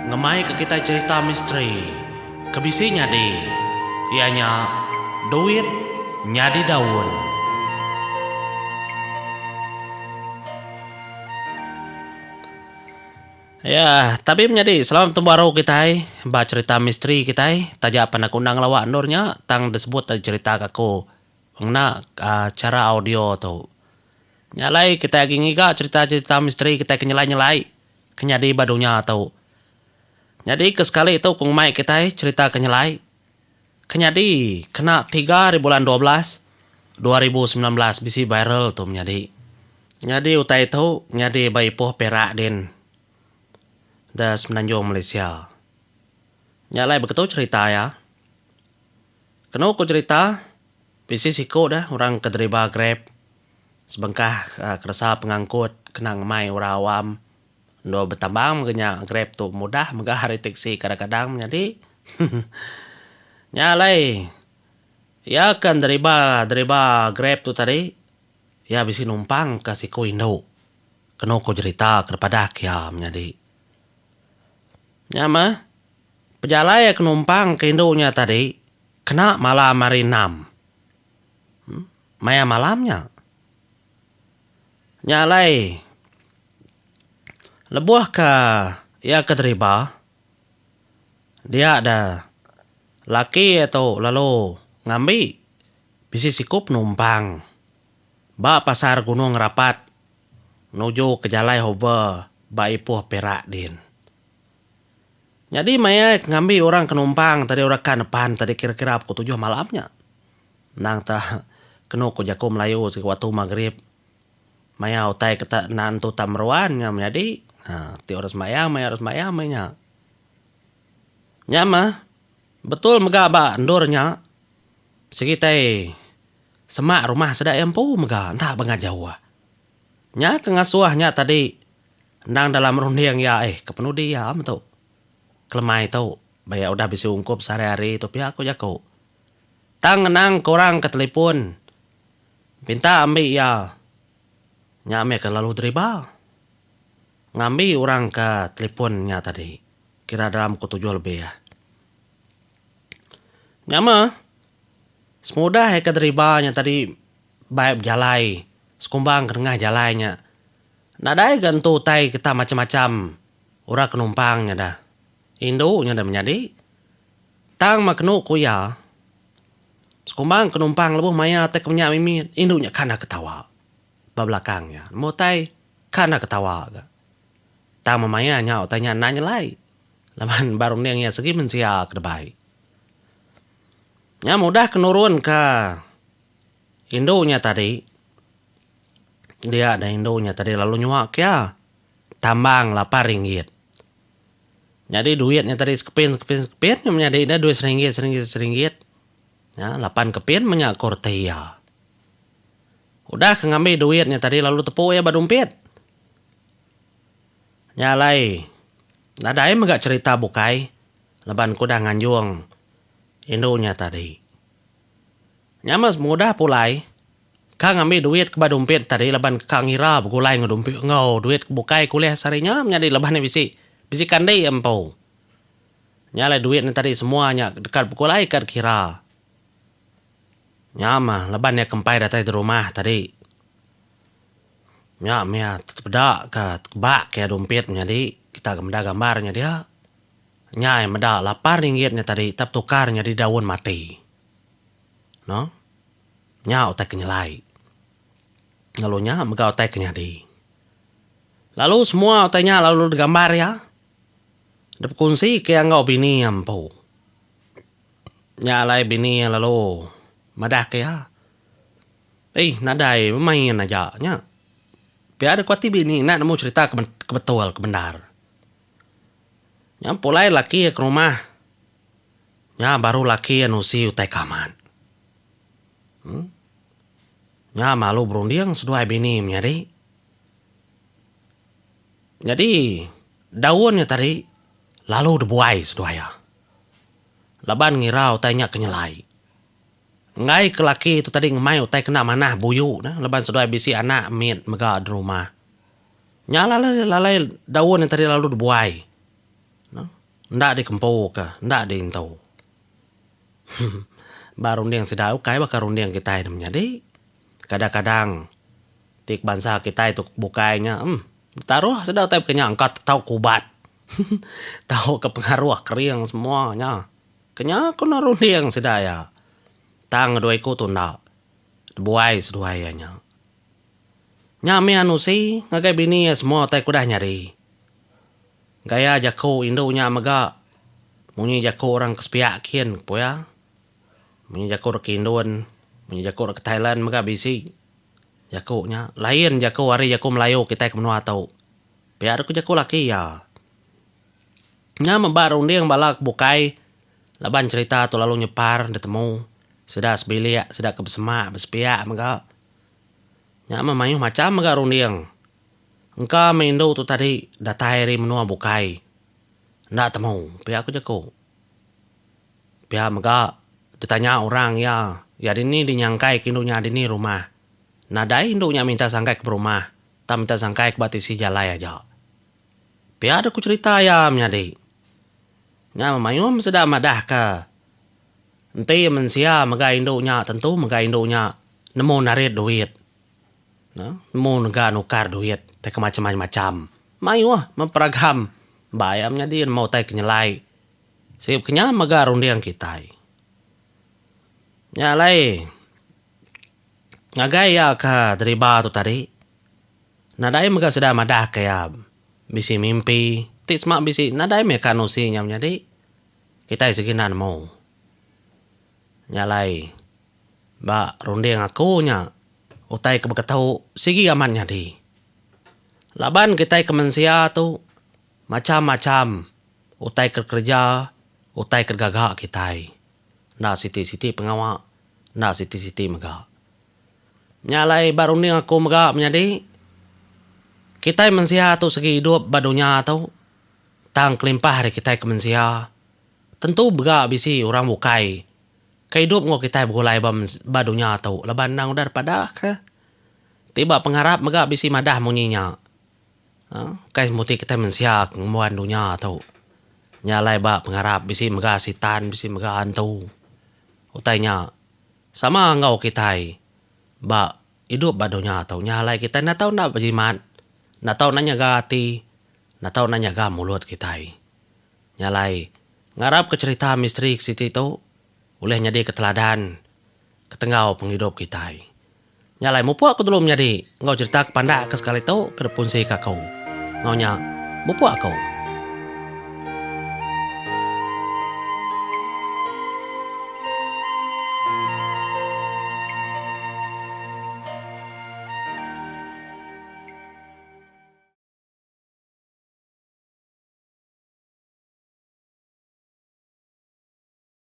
ngemai ke kita cerita misteri. Kebisinya deh, ianya duit nyadi daun. Ya, tapi menjadi selamat bertemu baru kita baca cerita misteri kita tajak panak undang lawak nurnya tang disebut tadi cerita kaku. Mengenai cara audio tu. Nyalai kita lagi ngiga cerita-cerita misteri kita kenyalai-nyalai. Kenyadi badunya tau. Jadi kesekali itu kung mai kita cerita kenyalai. Kenyadi kena 3 di bulan 12 2019 bisi viral tu menjadi. Jadi utai itu nyadi baipoh perak din. Da semenanjung Malaysia. Nyalai begitu cerita ya. Kena aku cerita bisi siku dah orang kederiba Grab. Sebengkah kerasa pengangkut kena ngemai orang awam. Do bertambang mengenya Grab tu mudah megah hari taksi kadang-kadang menjadi. Nyalai. Ya kan deriba Grab tu tadi. Ya bisi numpang ke siku Indo. Kena aku cerita kepada ya menjadi. Nyama, pejalai penumpang ke Indonya tadi, kena malam hari 6. Maya malamnya. Nyalai, lebuah ke, ya kederiba, dia ada laki atau lalu ngambil, bisi sikup numpang, ba pasar gunung rapat, nuju ke jalai hoba, ba ipuh perak din. Jadi maya ngambil orang kenumpang tadi orang kan depan tadi kira-kira pukul 7 malamnya. Nang ta kena ku jaku Melayu si waktu maghrib. Maya utai kata nantu tamruannya menjadi ti orang semayang nya. Nyama betul megaba endurnya. Sekitai semak rumah sedak empu mega ndak bangga Jawa. Nya kengasuahnya tadi nang dalam runding ya kepenuh dia betul. Kelemai tau. Bayar udah bisa ungkup sehari-hari itu pihak aku jago. Tang nang korang ke telepon. Minta ambil ya. Nyame ke lalu deriba. Ngambil orang ke teleponnya tadi. Kira dalam pukul 7 lebih ya. Nyama. Semudah ke deribanya tadi. Baik jalai. Sekumbang ke tengah jalainya. Nadai gantu tai kita macam-macam. Orang kenumpangnya dah. Indo nya dah menjadi. Tang maknu kuya. Sekumbang kenumpang lebuh maya tek punya mimi. Indo nya kana ketawa. Babelakangnya. Motai kana ketawa. Tang mamaya nya tanya nanya lai. Laman baru niang ya segi mensia kedebai. Nya mudah kenurun ke Indo nya tadi. Dia ada Indo nya tadi lalu nyuak ya. Tambang 8 ringgit. Jadi duitnya tadi sekepin menjadi ada duit seringgit. Ya, 8 kepin menyakur ya. Udah ngambil duitnya tadi lalu tepuk ya badumpit. Nyalai. Nadai megak cerita bukai. Leban kuda nganjuang. Indonya tadi. Nyamas mudah pulai. Kang ngambil duit ke badumpit tadi leban kang hira begulai ngedumpit ngau duit bukai kuliah sarinya menjadi lebannya bisi kandai empau. Nyalai duit ni tadi semuanya dekat pukul lai kat kira. Nyama leban ya kempai datang di rumah tadi. Mia tebedak ke bak ke dompet menjadi kita gemda gambarnya dia. Nyai meda 8 ringgitnya tadi tap tukarnya di daun mati. No? Nya otak kenyalai. Lalu nya mega otak kenyadi. Lalu semua otaknya lalu digambar ya. Dapat kunci kaya ngau bini yang po. Nyalai bini yang lalu. Madah kaya. Nadai main aja. Nya. Biar ada kuati bini. Nak mau cerita kebetul, kebenar. Nya pulai laki ke rumah. Nya baru laki yang usi utai kaman. Nya malu berunding sedua bini menjadi. Jadi daunnya tadi. Lalu dibuai seduaya. Laban ngirau tanya kenyalai. Ngai ke laki itu tadi ngemai utai kena manah buyu. Leban seduaya bisi anak mit mega di rumah. Nyala lalai daun yang tadi lalu dibuai. No? ndak di kempo ka, ndak di intau. Barundiang sedau kai bakal rundiang kita namanya di. Kadang-kadang tik bangsa kita itu bukainya, taruh sedau tapi kenyang angkat tahu kubat. Tahu kepengaruh kering semuanya. Kenya aku narundiang sedaya. Tang dua ikut tu ndak. Buai seduayanya. Nyame anu si ngagai bini ya semua tai kudah nyari. Gaya jako Indonya maga. Munyi jako orang kespiakin po ya. Munyi jako ke Indon, munyi jako ke Thailand maga bisi. Jako nya lain jako hari jako Melayu kita ke menua tau. Biar aku jako laki ya. Nya membarung dia yang balak bukai. Laban cerita tu lalu nyepar ditemu. Sudah sebilik, sudah kebesemak, besepiak maga. Nya memayuh macam maga rundiang. Engkau meindo tu tadi datai ri menua bukai. Ndak temu, pihak aku jako. Pihak maga ditanya orang ya dini dinyangkai ke indunya dini rumah. Nadai indunya minta sangkai ke rumah. Tak minta sangkai ke batisi jalai aja. Pihak aku cerita ya menyadi. Nya memayum sedang madah ke. Nanti mensia maga indunya tentu maga indunya nemu narit duit. Nemu nega nukar duit. Tak macam-macam. Mayuh memperagam. Bayamnya dia mau tai kenyalai. Sip kenya maga rundiang kita. Nyalai. Ngagaya ka dari batu tadi. Nadai maga sedang madah kaya bisi mimpi. Tik semak bisi nadai meka nusi nyamnya di. Kita seginan mau. Nyalai. Ba rundiang aku nya. Utai kebekatau sigi amannya di. Laban kita kemensia tu macam-macam. Utai kerja, utai kergagak kita. Nak siti-siti pengawak, nak siti-siti mega. Nyalai baru ni aku mega menjadi. Kita mensia tu segi hidup badunya tu. Tang kelimpah hari kita kemensia. Tentu mega bisi orang bukai. Kehidup ngok kita begulai badunya tu. Laban nang udah pada ke. Tiba pengharap mega bisi madah munyinya. Kai muti kita mensia kemuan dunia tu. Nyalai ba pengharap bisi mega sitan, bisi mega antu. Utainya sama ngau kita ba hidup badunya tu. Nyalai kita na tahu nak berjimat. Na tahu nanya gati. Na tahu nanya ga mulut kita. Nyalai ngarap ke cerita misteri siti tu. Oleh nyadi keteladan. Ketengau penghidup kita. Nyalai mupu aku dulu menjadi. Ngau cerita kepandak ke sekali tu. Kedepun si kakau. Ngaunya mupu aku.